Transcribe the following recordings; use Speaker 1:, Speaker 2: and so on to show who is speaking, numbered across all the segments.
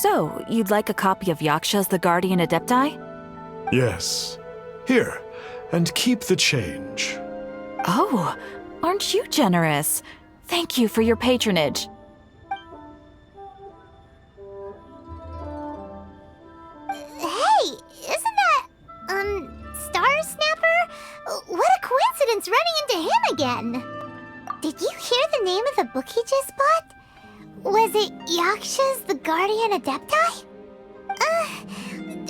Speaker 1: So, you'd like a copy of Yaksha's The Guardian Adepti?
Speaker 2: Yes. Here, and keep the change.
Speaker 1: Oh, aren't you generous? Thank you for your patronage.
Speaker 3: Hey, isn't that, Star Snapper? What a coincidence running into him again. Did you hear the name of the book he just bought? Was it Yaksha's The Guardian Adepti?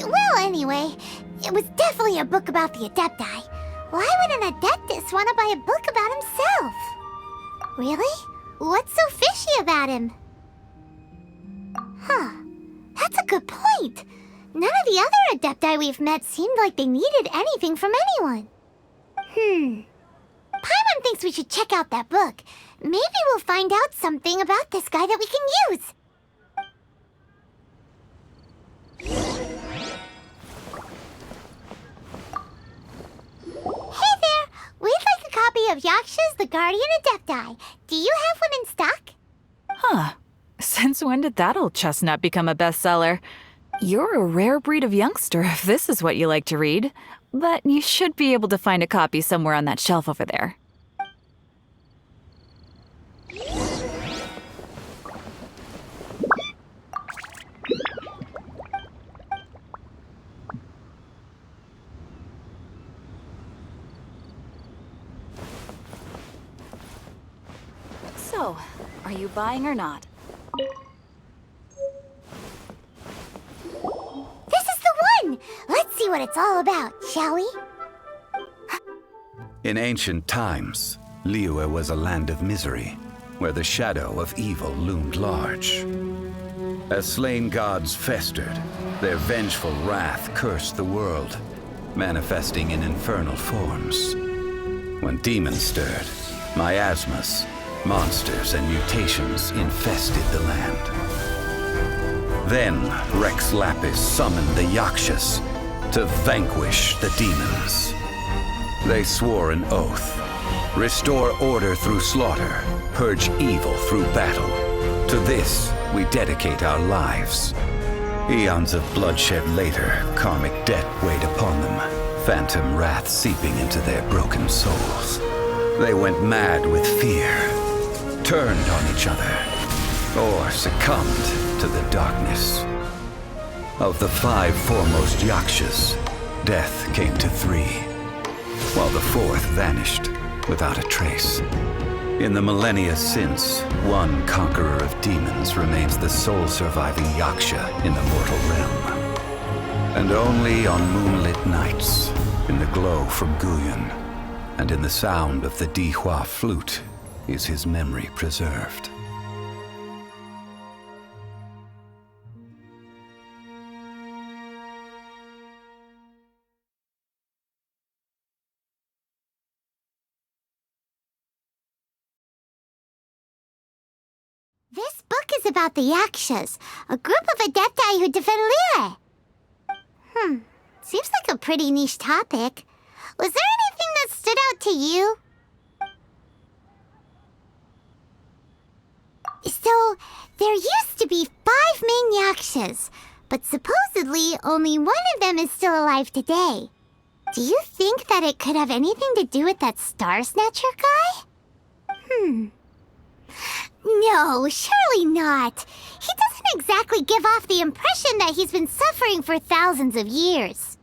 Speaker 3: Well, anyway, it was definitely a book about the Adepti. Why would an Adeptus want to buy a book about himself? Really? What's so fishy about him? Huh. That's a good point. None of the other Adepti we've met seemed like they needed anything from anyone. Paimon thinks we should check out that book. Maybe we'll find out something about this guy that we can use. Hey there! We'd like a copy of Yaksha's The Guardian Adepti. Do you have one in stock?
Speaker 1: Huh. Since when did that old chestnut become a bestseller? You're a rare breed of youngster if this is what you like to read. But you should be able to find a copy somewhere on that shelf over there. So, are you buying or not?
Speaker 3: This is the one! Let's see what it's all about, shall we?
Speaker 4: In ancient times, Liyue was a land of misery, where the shadow of evil loomed large. As slain gods festered, their vengeful wrath cursed the world, manifesting in infernal forms. When demons stirred, miasmas, monsters, and mutations infested the land. Then Rex Lapis summoned the Yakshas to vanquish the demons. They swore an oath: restore order through slaughter, purge evil through battle. To this we dedicate our lives. Eons of bloodshed later, karmic debt weighed upon them, phantom wrath seeping into their broken souls. They went mad with fear, turned on each other, or succumbed to the darkness. Of the 5 foremost Yakshas, death came to 3, while the 4th vanished without a trace. In the millennia since, one conqueror of demons remains the sole surviving Yaksha in the mortal realm. And only on moonlit nights, in the glow from Guyon, and in the sound of the Dihua flute, is his memory preserved.
Speaker 3: This book is about the Yakshas, a group of Adepti who defend Liyue. Seems like a pretty niche topic. Was there anything that stood out to you? So, there used to be 5 main Yakshas, but supposedly only one of them is still alive today. Do you think that it could have anything to do with that Star Snatcher guy? No, surely not. He doesn't exactly give off the impression that he's been suffering for thousands of years.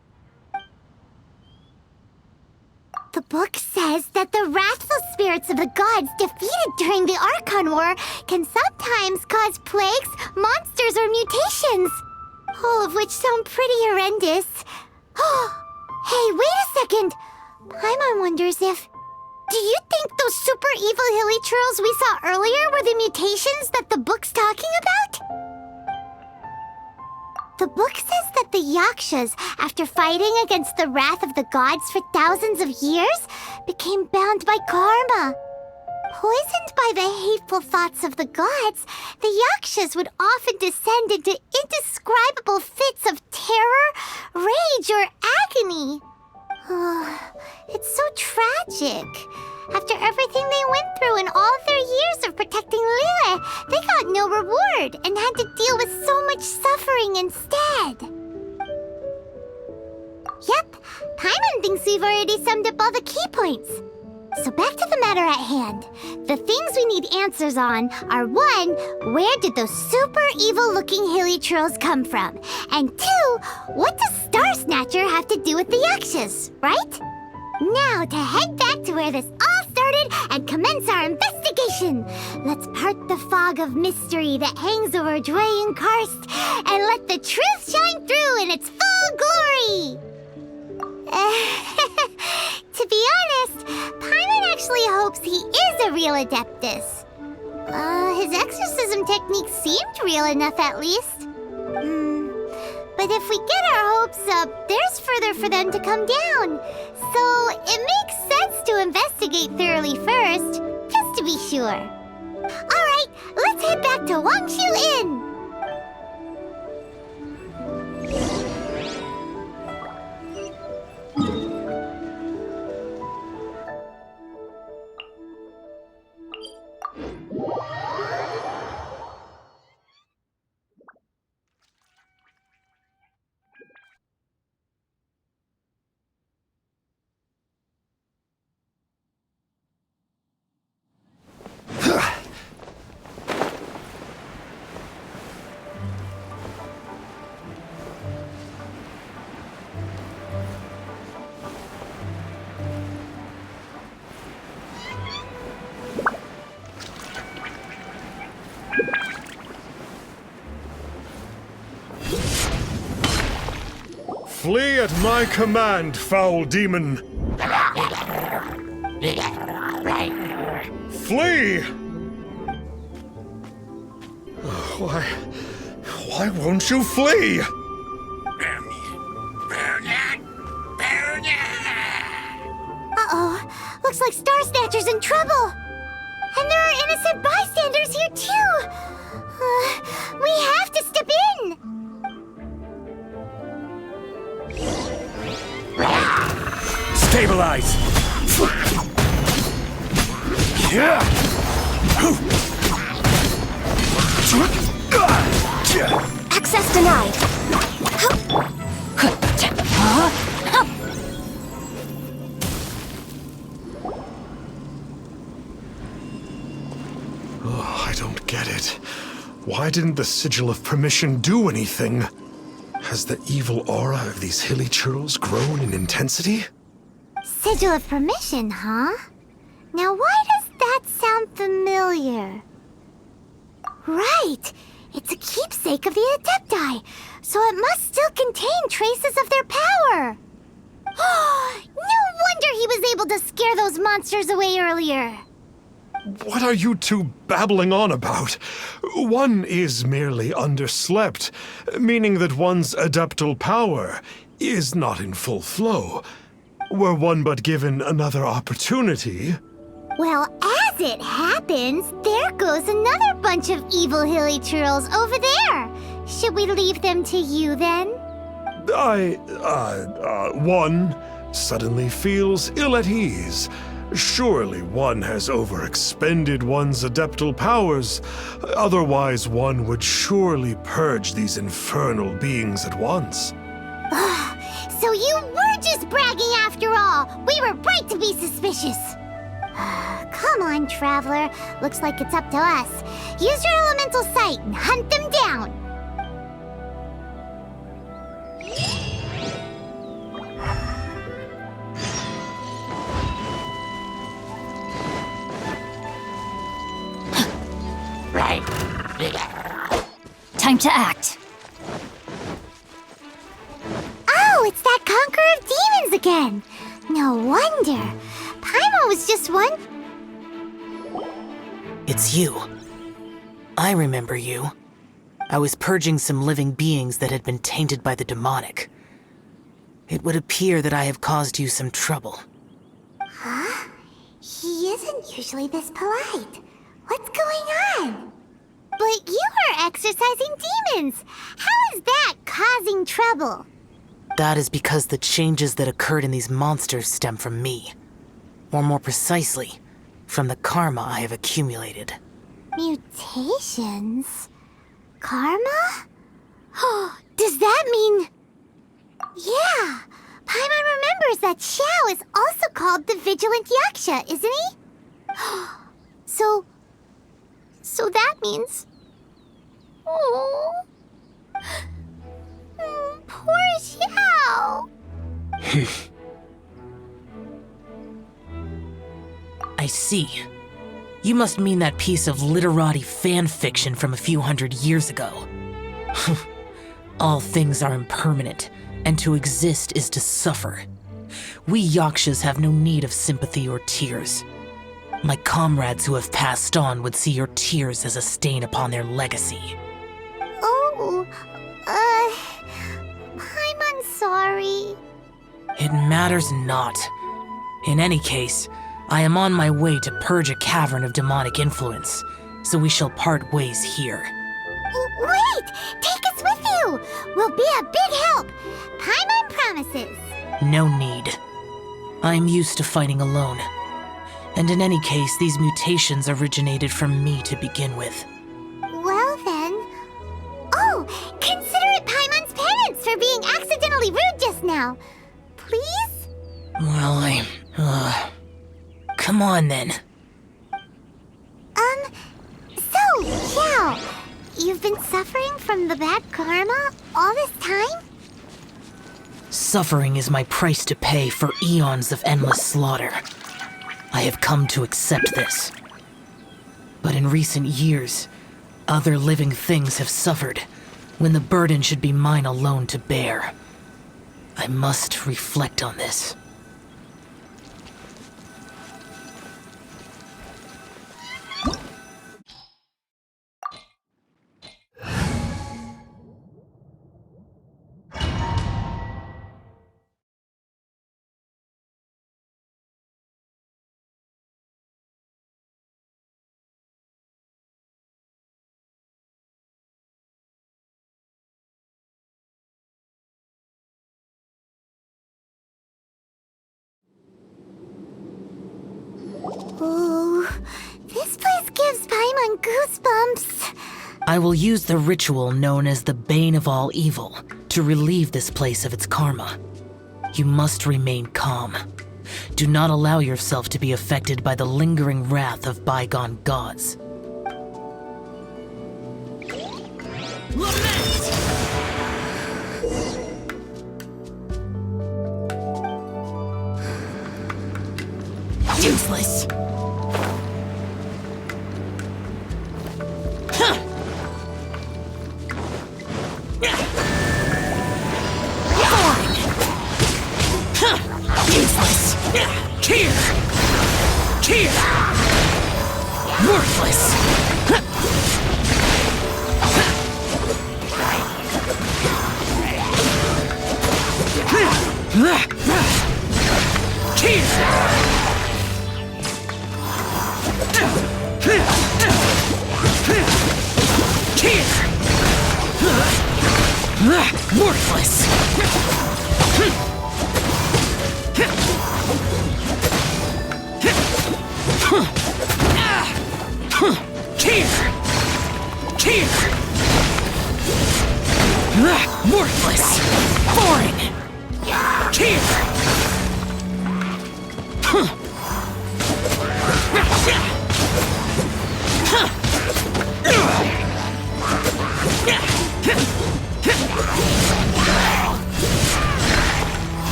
Speaker 3: The book says that the wrathful spirits of the gods defeated during the Archon War can sometimes cause plagues, monsters, or mutations. All of which sound pretty horrendous. Hey, wait a second! Paimon wonders if... Do you think those super evil hilichurls we saw earlier were the mutations that the book's talking about? The book says that the Yakshas, after fighting against the wrath of the gods for thousands of years, became bound by karma. Poisoned by the hateful thoughts of the gods, the Yakshas would often descend into indescribable fits of terror, rage, or agony. It's so tragic. After everything they went through in all their years of protecting Liyue, they got no reward and had to deal with so much suffering instead. Yep, Paimon thinks we've already summed up all the key points. So back to the matter at hand. The things we need answers on are 1, where did those super evil-looking hilly trolls come from? And 2, what does Star Snatcher have to do with the Yakshas, right? Now to head back to where this all started and commence our investigation. Let's part the fog of mystery that hangs over Dwayne Karst and let the truth shine through in its full glory. To be honest, Paimon actually hopes he is a real Adeptus. His exorcism technique seemed real enough at least. But if we get our hopes up, there's further for them to come down. So it makes sense to investigate thoroughly first, just to be sure. Alright, let's head back to Wangshu Inn.
Speaker 2: Flee at my command, foul demon! Flee! Why won't you flee?
Speaker 3: Uh-oh, looks like Star Snatcher's in trouble. And there are innocent bystanders here too. We have to step in.
Speaker 5: Stabilize!
Speaker 3: Access denied.
Speaker 2: I don't get it. Why didn't the Sigil of Permission do anything? Has the evil aura of these hilly churls grown in intensity?
Speaker 3: Sigil of Permission, huh? Now why does that sound familiar? Right! It's a keepsake of the Adepti, so it must still contain traces of their power! No wonder he was able to scare those monsters away earlier!
Speaker 2: What are you two babbling on about? One is merely underslept, meaning that one's adeptal power is not in full flow. Were one but given another opportunity...
Speaker 3: Well, as it happens, there goes another bunch of evil hilly churls over there. Should we leave them to you then?
Speaker 2: One suddenly feels ill at ease. Surely one has overexpended one's adeptal powers. Otherwise, one would surely purge these infernal beings at once.
Speaker 3: So you were just bragging after all! We were right to be suspicious! Come on, Traveler. Looks like it's up to us. Use your elemental sight and hunt them down!
Speaker 1: Time to act.
Speaker 3: Oh, it's that Conqueror of Demons again! No wonder. Paimon was just one...
Speaker 6: It's you. I remember you. I was purging some living beings that had been tainted by the demonic. It would appear that I have caused you some trouble.
Speaker 3: Huh? He isn't usually this polite. What's going on? But you are exorcising demons! How is that causing trouble?
Speaker 6: That is because the changes that occurred in these monsters stem from me. Or more precisely, from the karma I have accumulated.
Speaker 3: Mutations? Karma? Does that mean... Yeah, Paimon remembers that Xiao is also called the Vigilant Yaksha, isn't he? So that means... Oh... Poor Xiao.
Speaker 6: I see. You must mean that piece of literati fan fiction from a few hundred years ago. All things are impermanent, and to exist is to suffer. We Yakshas have no need of sympathy or tears. My comrades who have passed on would see your tears as a stain upon their legacy.
Speaker 3: Oh, I'm sorry.
Speaker 6: It matters not. In any case, I am on my way to purge a cavern of demonic influence, so we shall part ways here.
Speaker 3: Wait! Take us with you! We'll be a big help! Paimon promises!
Speaker 6: No need. I am used to fighting alone. And in any case, these mutations originated from me to begin with.
Speaker 3: Well then... Oh! Consider it Paimon's penance for being accidentally rude just now! Please?
Speaker 6: Well, come on then.
Speaker 3: So, Xiao, you've been suffering from the bad karma all this time?
Speaker 6: Suffering is my price to pay for eons of endless slaughter. I have come to accept this. But in recent years, other living things have suffered, when the burden should be mine alone to bear. I must reflect on this.
Speaker 3: Ooh, this place gives Paimon goosebumps.
Speaker 6: I will use the ritual known as the Bane of All Evil to relieve this place of its karma. You must remain calm. Do not allow yourself to be affected by the lingering wrath of bygone gods. Useless! Useless! Here! Here! Worthless! Worthless! Worthless! Boring!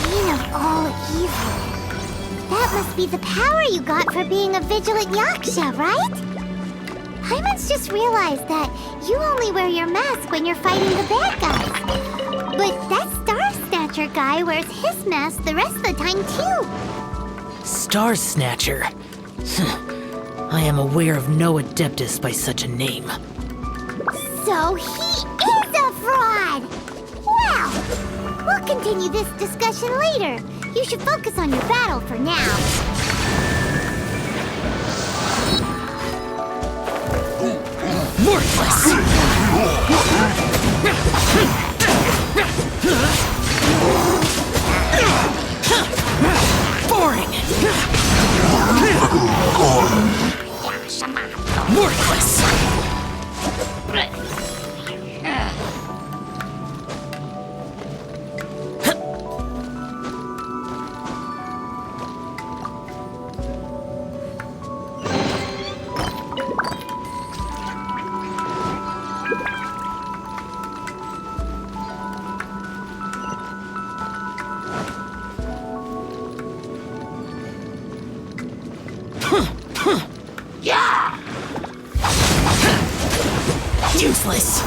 Speaker 3: Bane of all evil. That must be the power you got for being a vigilant Yaksha, right? Paimon's just realized that you only wear your mask when you're fighting the bad guys. But that Star Snatcher guy wears his mask the rest of the time, too.
Speaker 6: Star Snatcher? I am aware of no Adeptus by such a name.
Speaker 3: So he is a fraud! Well, we'll continue this discussion later. You should focus on your battle for now.
Speaker 6: Worthless! Boring! Worthless! Useless.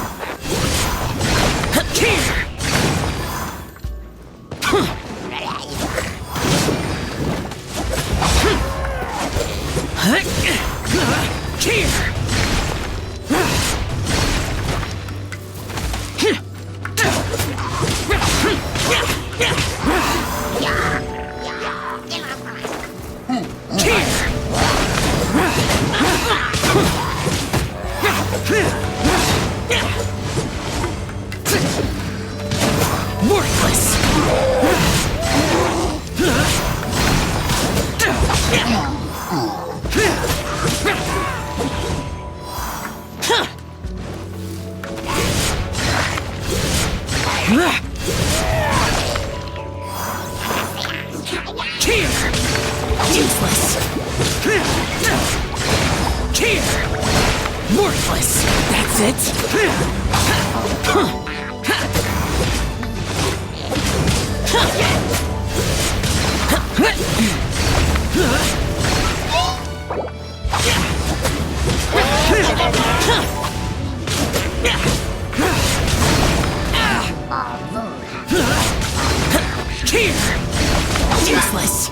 Speaker 6: Worthless. Useless. Worthless. That's it. Useless.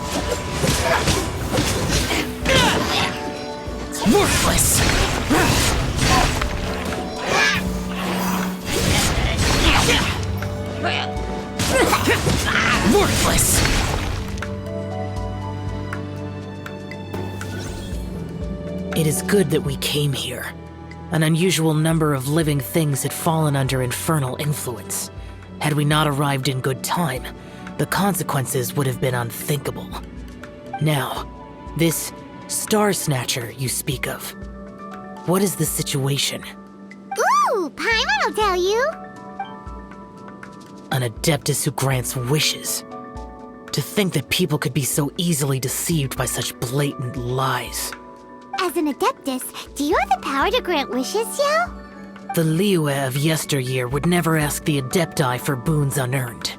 Speaker 6: Worthless. Worthless. It is good that we came here. An unusual number of living things had fallen under infernal influence. Had we not arrived in good time, the consequences would have been unthinkable. Now, this Star Snatcher you speak of, what is the situation?
Speaker 3: Ooh, Paimon will tell you.
Speaker 6: An Adeptus who grants wishes. To think that people could be so easily deceived by such blatant lies.
Speaker 3: As an Adeptus, do you have the power to grant wishes, Yao?
Speaker 6: The Liyue of yesteryear would never ask the Adepti for boons unearned.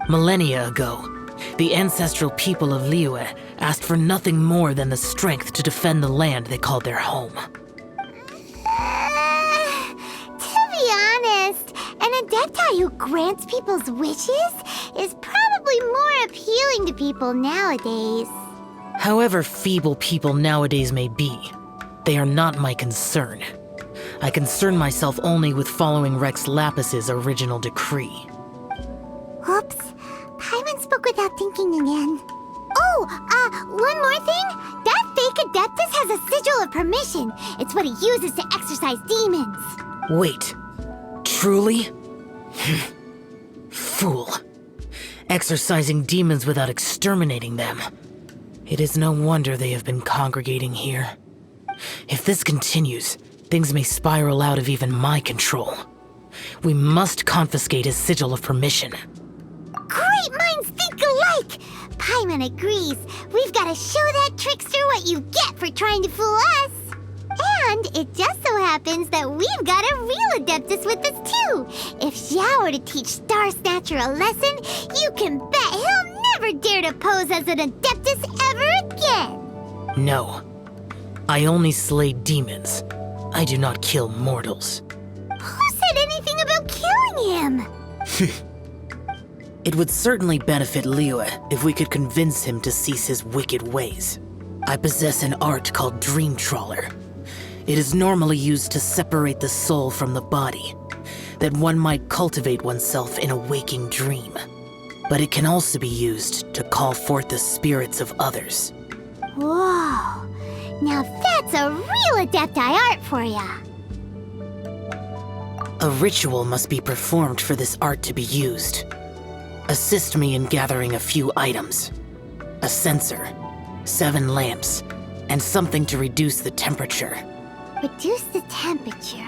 Speaker 6: Millennia ago, the ancestral people of Liyue asked for nothing more than the strength to defend the land they called their home.
Speaker 3: To be honest, an Adepti who grants people's wishes is probably more appealing to people nowadays.
Speaker 6: However feeble people nowadays may be, they are not my concern. I concern myself only with following Rex Lapus's original decree.
Speaker 3: Oops, Paimon spoke without thinking again. Oh, one more thing. That fake Adeptus has a sigil of permission. It's what he uses to exorcise demons.
Speaker 6: Wait, truly? Fool. Exorcising demons without exterminating them. It is no wonder they have been congregating here. If this continues, things may spiral out of even my control. We must confiscate his sigil of permission.
Speaker 3: Great minds think alike! Paimon agrees. We've got to show that trickster what you get for trying to fool us. And it just so happens that we've got a real Adeptus with us too. If Xiao were to teach Star Snatcher a lesson, you can bet he'll never dare to pose as an Adeptus ever again.
Speaker 6: No. I only slay demons. I do not kill mortals.
Speaker 3: Who said anything about killing him?
Speaker 6: It would certainly benefit Liyue if we could convince him to cease his wicked ways. I possess an art called Dream Trawler. It is normally used to separate the soul from the body, that one might cultivate oneself in a waking dream. But it can also be used to call forth the spirits of others.
Speaker 3: Whoa, now that's a real Adepti art for ya.
Speaker 6: A ritual must be performed for this art to be used. Assist me in gathering a few items. A censer, 7 lamps, and something to reduce the temperature.
Speaker 3: Reduce the temperature.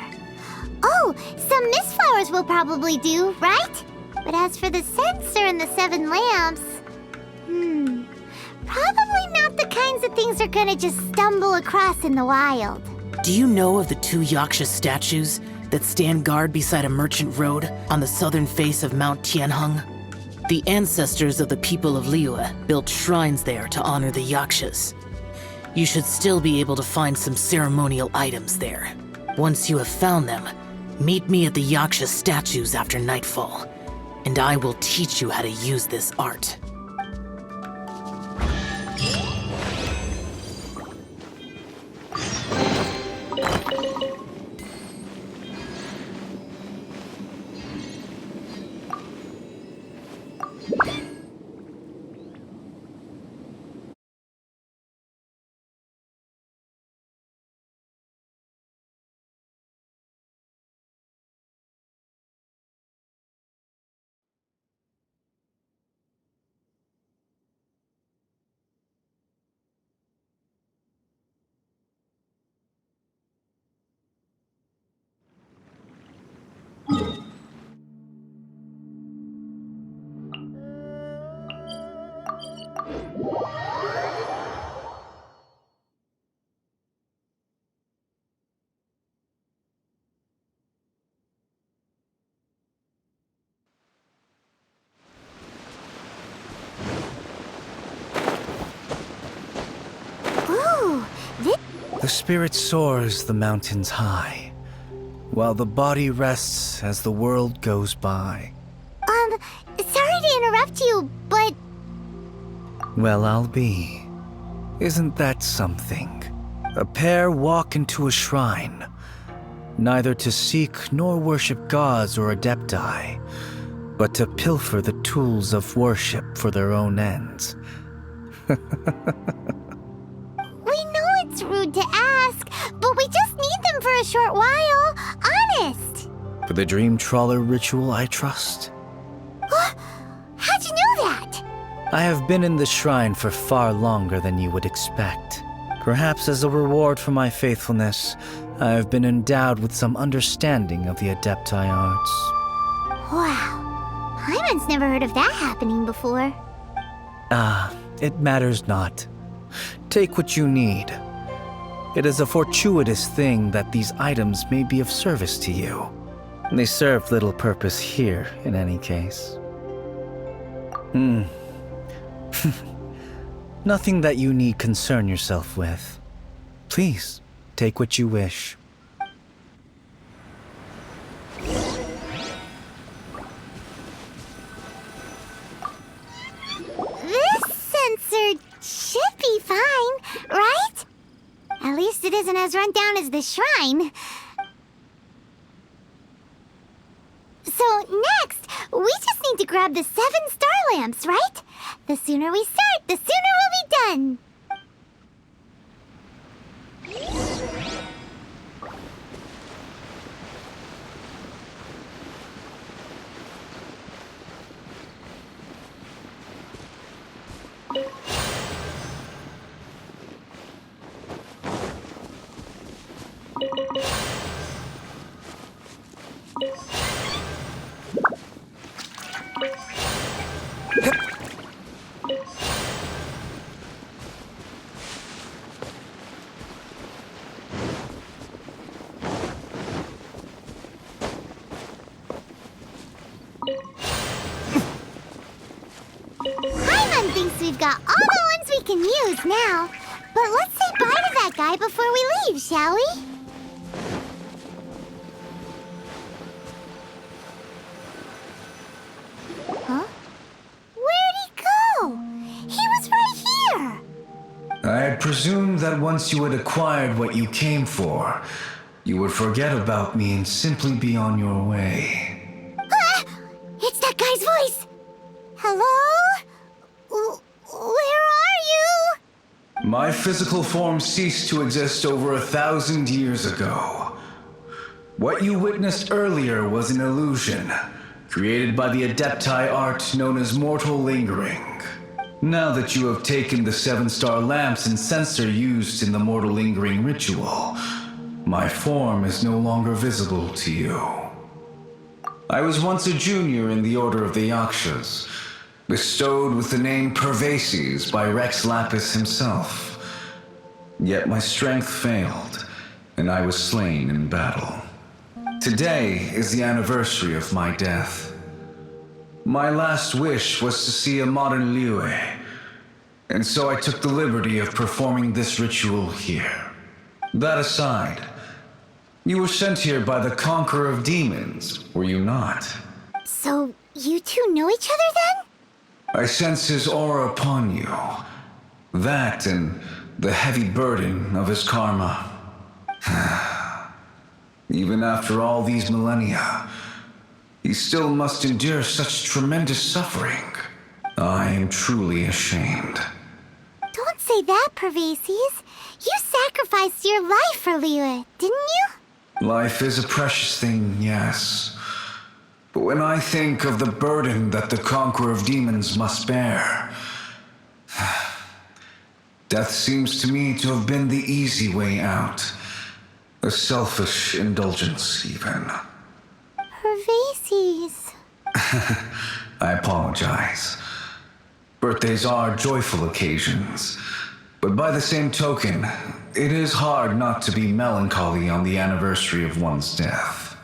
Speaker 3: Oh, some mist flowers will probably do, right? But as for the censer and the 7 lamps... probably not the kinds of things they're gonna just stumble across in the wild.
Speaker 6: Do you know of the 2 Yaksha statues that stand guard beside a merchant road on the southern face of Mount Tianheng? The ancestors of the people of Liyue built shrines there to honor the Yakshas. You should still be able to find some ceremonial items there. Once you have found them, meet me at the Yaksha statues after nightfall, and I will teach you how to use this art.
Speaker 3: Ooh, this...
Speaker 5: The spirit soars the mountains high, while the body rests as the world goes by.
Speaker 3: Sorry to interrupt you, but...
Speaker 5: Well, I'll be. Isn't that something? A pair walk into a shrine, neither to seek nor worship gods or adepti, but to pilfer the tools of worship for their own ends.
Speaker 3: We know it's rude to ask, but we just need them for a short while. Honest.
Speaker 5: For the dream trawler ritual, I trust.
Speaker 3: How'd you know that?
Speaker 5: I have been in the shrine for far longer than you would expect. Perhaps as a reward for my faithfulness, I have been endowed with some understanding of the adepti arts.
Speaker 3: Wow. Paimon's never heard of that happening before.
Speaker 5: It matters not. Take what you need. It is a fortuitous thing that these items may be of service to you. They serve little purpose here, in any case. Nothing that you need concern yourself with. Please, take what you wish.
Speaker 3: This sensor should be fine, right? At least it isn't as run down as the shrine. So next, we just need to grab the 7 star lamps, right? The sooner we start, the sooner we'll be done. Paimon thinks we've got all the ones we can use now. But let's say bye to that guy before we leave, shall we? Huh? Where'd he go? He was right here!
Speaker 5: I had presumed that once you had acquired what you came for, you would forget about me and simply be on your way.
Speaker 3: Ah! It's that guy's voice! Hello? Where are you?
Speaker 5: My physical form ceased to exist over 1,000 years ago. What you witnessed earlier was an illusion, created by the adepti art known as mortal lingering. Now that you have taken the 7-star lamps and sensor used in the mortal lingering ritual, my form is no longer visible to you. I was once a junior in the Order of the Yakshas, bestowed with the name Pervases by Rex Lapis himself. Yet my strength failed, and I was slain in battle. Today is the anniversary of my death. My last wish was to see a modern Liyue, and so I took the liberty of performing this ritual here. That aside, you were sent here by the Conqueror of Demons, were you not?
Speaker 3: So, you two know each other then?
Speaker 5: I sense his aura upon you. That and the heavy burden of his karma. Even after all these millennia, he still must endure such tremendous suffering. I am truly ashamed.
Speaker 3: Don't say that, Pervases. You sacrificed your life for Liyue, didn't you?
Speaker 5: Life is a precious thing, yes. But when I think of the burden that the Conqueror of Demons must bear, death seems to me to have been the easy way out. A selfish indulgence, even.
Speaker 3: Pervases.
Speaker 5: I apologize. Birthdays are joyful occasions, but by the same token, it is hard not to be melancholy on the anniversary of one's death.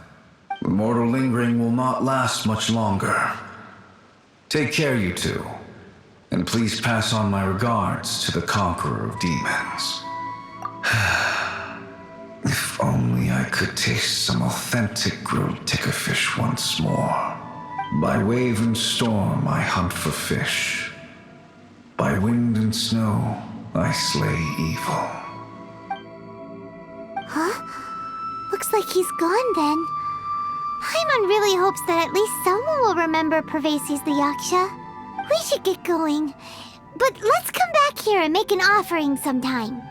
Speaker 5: The mortal lingering will not last much longer. Take care, you two, and please pass on my regards to the Conqueror of Demons. If only I could taste some authentic grilled tickerfish once more. By wave and storm I hunt for fish. By wind and snow I slay evil.
Speaker 3: Huh? Looks like he's gone then. Paimon really hopes that at least someone will remember Pervases the Yaksha. We should get going. But let's come back here and make an offering sometime.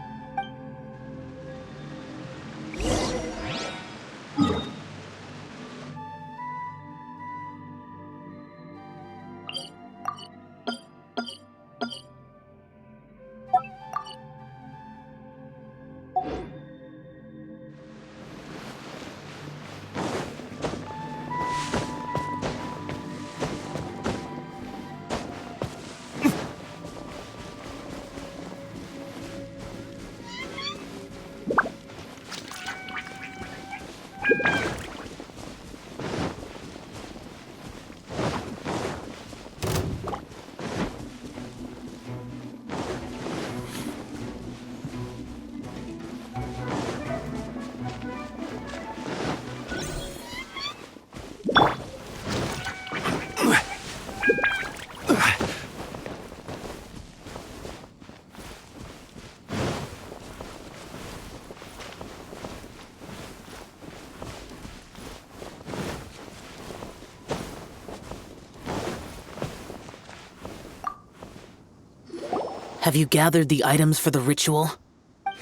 Speaker 6: Have you gathered the items for the ritual?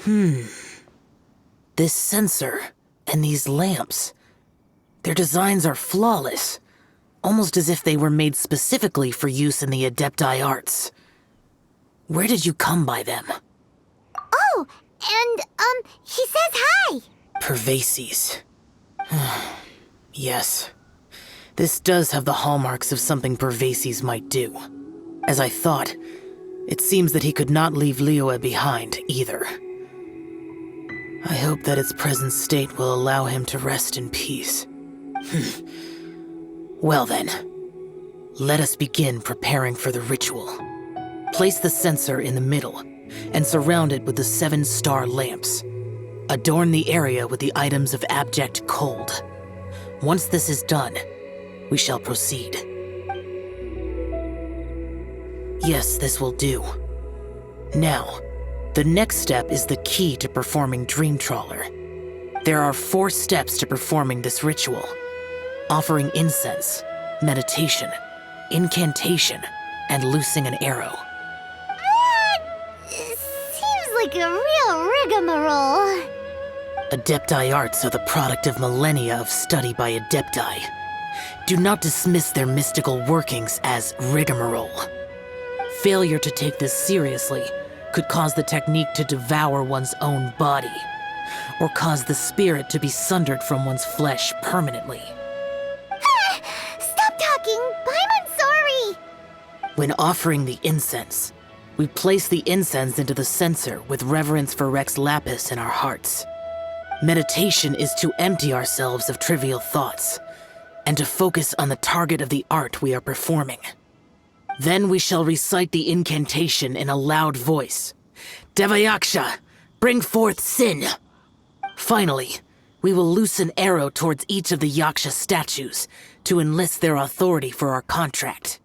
Speaker 6: This censer and these lamps. Their designs are flawless, almost as if they were made specifically for use in the Adepti arts. Where did you come by them?
Speaker 3: Oh, and, he says hi!
Speaker 6: Pervases. Yes. This does have the hallmarks of something Pervases might do. As I thought, it seems that he could not leave Liyue behind, either. I hope that its present state will allow him to rest in peace. Well then, let us begin preparing for the ritual. Place the censer in the middle, and surround it with the 7-star lamps. Adorn the area with the items of abject cold. Once this is done, we shall proceed. Yes, this will do. Now, the next step is the key to performing Dream Trawler. There are 4 steps to performing this ritual: offering incense, meditation, incantation, and loosing an arrow.
Speaker 3: Seems like a real rigmarole.
Speaker 6: Adepti arts are the product of millennia of study by Adepti. Do not dismiss their mystical workings as rigmarole. Failure to take this seriously could cause the technique to devour one's own body, or cause the spirit to be sundered from one's flesh permanently.
Speaker 3: Stop talking! Paimon's sorry!
Speaker 6: When offering the incense, we place the incense into the censer with reverence for Rex Lapis in our hearts. Meditation is to empty ourselves of trivial thoughts, and to focus on the target of the art we are performing. Then we shall recite the incantation in a loud voice. Devayaksha, bring forth sin. Finally, we will loose an arrow towards each of the Yaksha statues to enlist their authority for our contract.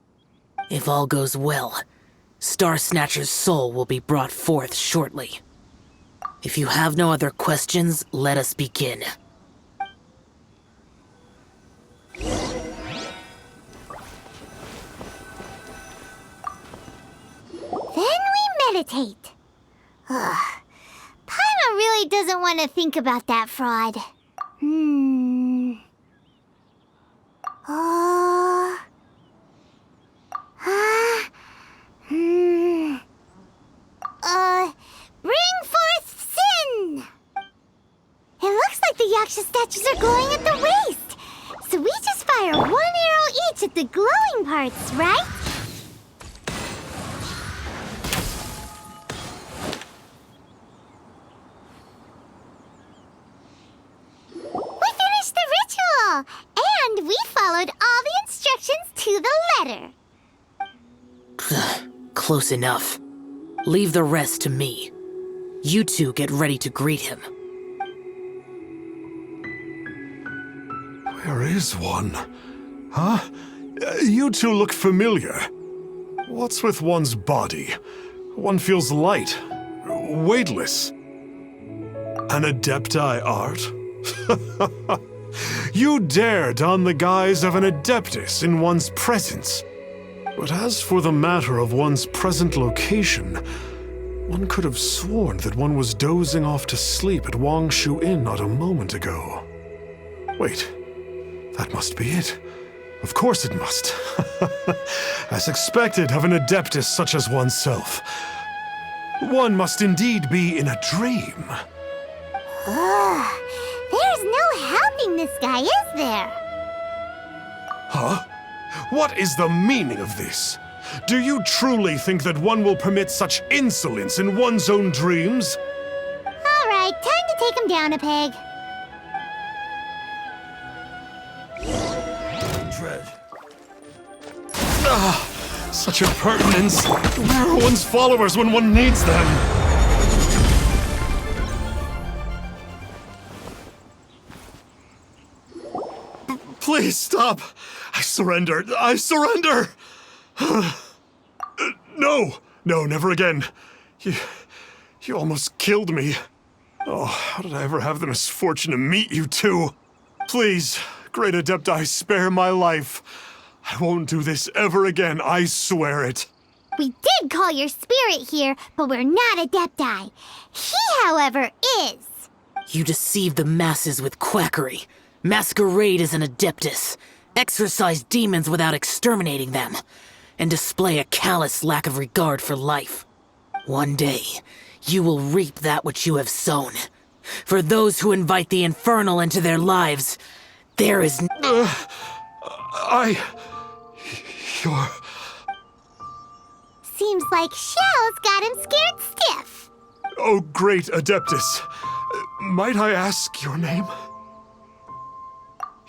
Speaker 6: If all goes well, Star Snatcher's soul will be brought forth shortly. If you have no other questions, let us begin.
Speaker 3: Then we meditate. Ugh. Paimon really doesn't want to think about that fraud. Bring forth sin! It looks like the Yaksha statues are glowing at the waist. So we just fire one arrow each at the glowing parts, right? We finished the ritual! And we followed all the instructions to the letter.
Speaker 6: Close enough. Leave the rest to me. You two get ready to greet him.
Speaker 2: Where is one? Huh? You two look familiar. What's with one's body? One feels light, weightless. An Adepti art? You dare don the guise of an Adeptus in one's presence. But as for the matter of one's present location, one could have sworn that one was dozing off to sleep at Wangshu Inn not a moment ago. Wait, that must be it. Of course it must. As expected of an Adeptus such as oneself. One must indeed be in a dream.
Speaker 3: There's no helping this guy, is there?
Speaker 2: Huh? What is the meaning of this? Do you truly think that one will permit such insolence in one's own dreams?
Speaker 3: All right, time to take him down a peg.
Speaker 2: Dread. Such impertinence. Where are one's followers when one needs them? Please stop. I surrender. I surrender. No, never again. You almost killed me. Oh, how did I ever have the misfortune to meet you two? Please, Great Adepti, spare my life. I won't do this ever again, I swear it.
Speaker 3: We did call your spirit here, but we're not Adepti. He, however, is.
Speaker 6: You deceive the masses with quackery, masquerade as an Adeptus, exorcise demons without exterminating them, and display a callous lack of regard for life. One day, you will reap that which you have sown. For those who invite the infernal into their lives, there is
Speaker 2: You're...
Speaker 3: Seems like Xiao's got him scared stiff.
Speaker 2: Oh, great Adeptus. Might I ask your name?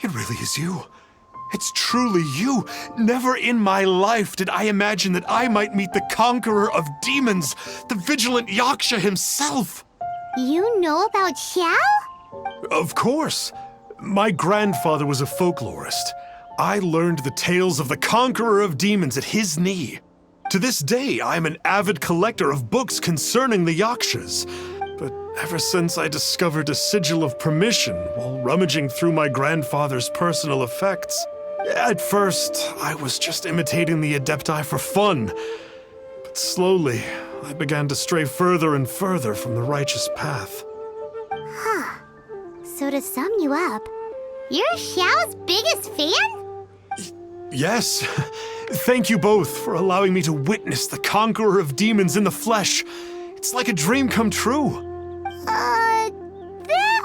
Speaker 2: It really is you. It's truly you. Never in my life did I imagine that I might meet the conqueror of demons, the vigilant Yaksha himself.
Speaker 3: You know about Xiao?
Speaker 2: Of course. My grandfather was a folklorist. I learned the tales of the conqueror of demons at his knee. To this day, I am an avid collector of books concerning the Yakshas. But ever since I discovered a sigil of permission while rummaging through my grandfather's personal effects, at first, I was just imitating the Adepti for fun. But slowly, I began to stray further and further from the righteous path.
Speaker 3: So to sum you up, you're Xiao's biggest fan?
Speaker 2: Yes. Thank you both for allowing me to witness the conqueror of demons in the flesh. It's like a dream come true.
Speaker 3: That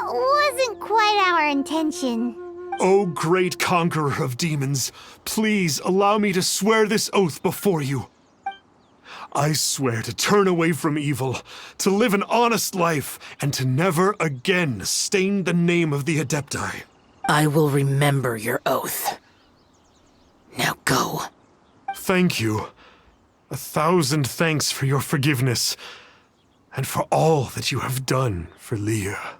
Speaker 3: wasn't quite our intention.
Speaker 2: Oh, great conqueror of demons, please allow me to swear this oath before you. I swear to turn away from evil, to live an honest life, and to never again stain the name of the Adepti.
Speaker 6: I will remember your oath. Now go.
Speaker 2: Thank you. 1,000 thanks for your forgiveness, and for all that you have done for Leah.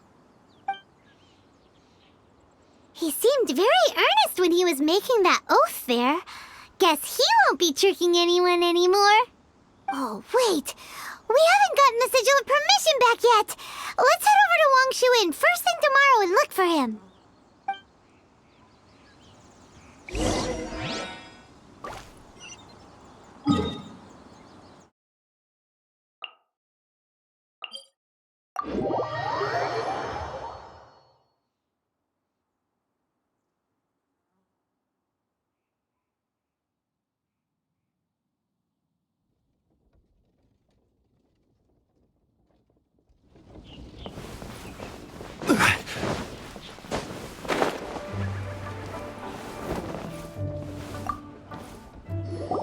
Speaker 3: He seemed very earnest when he was making that oath there. Guess he won't be tricking anyone anymore. Oh, wait. We haven't gotten the Sigil of Permission back yet. Let's head over to Wangshu Inn first thing tomorrow and look for him.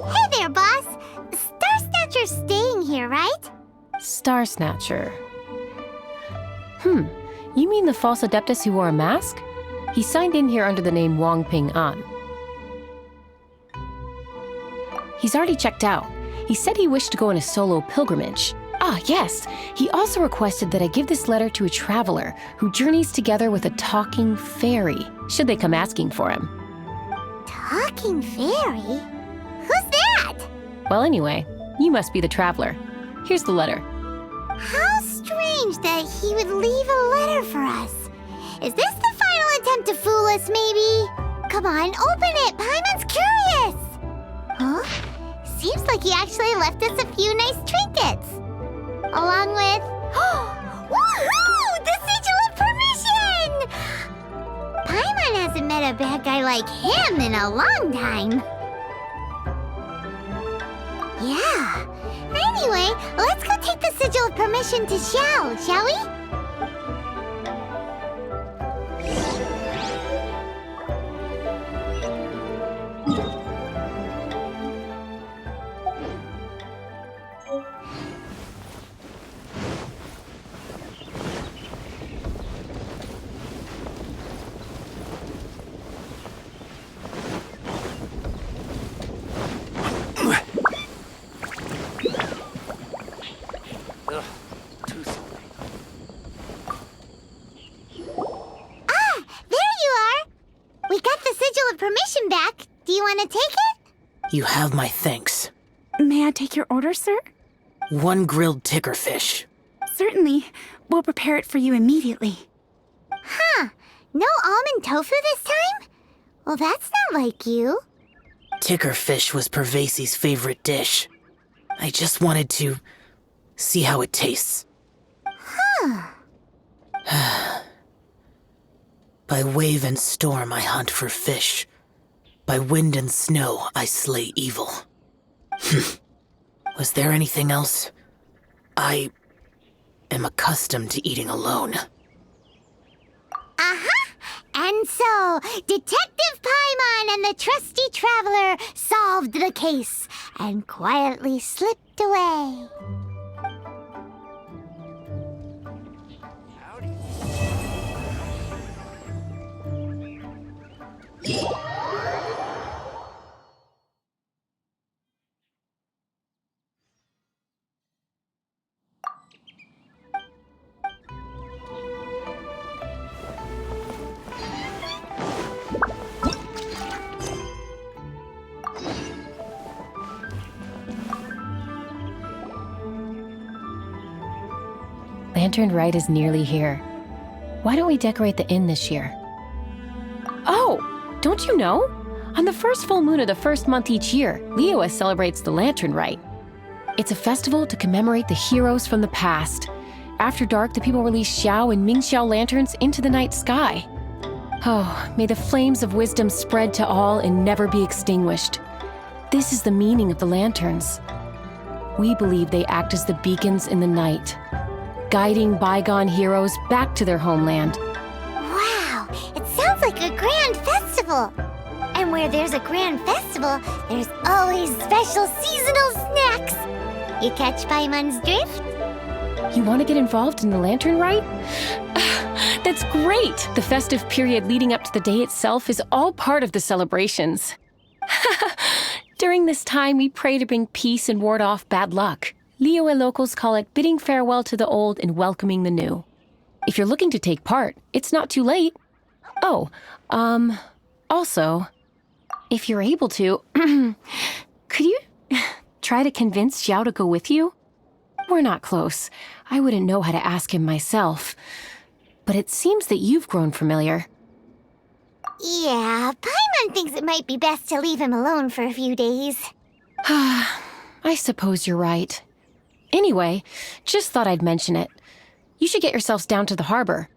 Speaker 3: Hey there, boss. Star Snatcher's staying here, right?
Speaker 7: Star Snatcher. You mean the false Adeptus who wore a mask? He signed in here under the name Wang Ping An. He's already checked out. He said he wished to go on a solo pilgrimage. Ah, yes. He also requested that I give this letter to a traveler who journeys together with a talking fairy, should they come asking for him.
Speaker 3: Talking fairy? Who's that?
Speaker 7: Well, anyway, you must be the traveler. Here's the letter.
Speaker 3: How strange that he would leave a letter for us. Is this the final attempt to fool us, maybe? Come on, open it! Paimon's curious! Huh? Seems like he actually left us a few nice trinkets. Along with... Woohoo! The Sigil of Permission! Paimon hasn't met a bad guy like him in a long time. Yeah. Anyway, let's go take the Sigil of Permission to Xiao, shall we? Permission back. Do you want to take it?
Speaker 6: You have my thanks.
Speaker 8: May I take your order, sir?
Speaker 6: 1 grilled ticker fish.
Speaker 8: Certainly. We'll prepare it for you immediately.
Speaker 3: Huh. No almond tofu this time? Well, that's not like you.
Speaker 6: Ticker fish was Pervasi's favorite dish. I just wanted to see how it tastes.
Speaker 3: Huh.
Speaker 6: By wave and storm I hunt for fish. By wind and snow I slay evil. Was there anything else? I am accustomed to eating alone.
Speaker 3: Uh-huh. And so, Detective Paimon and the trusty traveler solved the case and quietly slipped away.
Speaker 7: Lantern Rite is nearly here. Why don't we decorate the inn this year? Oh, don't you know? On the first full moon of the first month each year, Liyue celebrates the Lantern Rite. It's a festival to commemorate the heroes from the past. After dark, the people release Xiao and Mingxiao lanterns into the night sky. Oh, may the flames of wisdom spread to all and never be extinguished. This is the meaning of the lanterns. We believe they act as the beacons in the night, guiding bygone heroes back to their homeland.
Speaker 3: Wow, it sounds like a grand festival. And where there's a grand festival, there's always special seasonal snacks. You catch Paimon's drift?
Speaker 7: You want to get involved in the Lantern Rite? That's great! The festive period leading up to the day itself is all part of the celebrations. During this time, we pray to bring peace and ward off bad luck. Liyue locals call it bidding farewell to the old and welcoming the new. If you're looking to take part, it's not too late. Oh, also, if you're able to, could you try to convince Xiao to go with you? We're not close. I wouldn't know how to ask him myself. But it seems that you've grown familiar.
Speaker 3: Yeah, Paimon thinks it might be best to leave him alone for a few days.
Speaker 7: I suppose you're right. Anyway, just thought I'd mention it. You should get yourselves down to the harbor.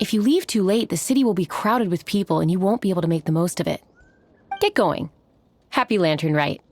Speaker 7: If you leave too late, the city will be crowded with people and you won't be able to make the most of it. Get going. Happy Lantern Rite.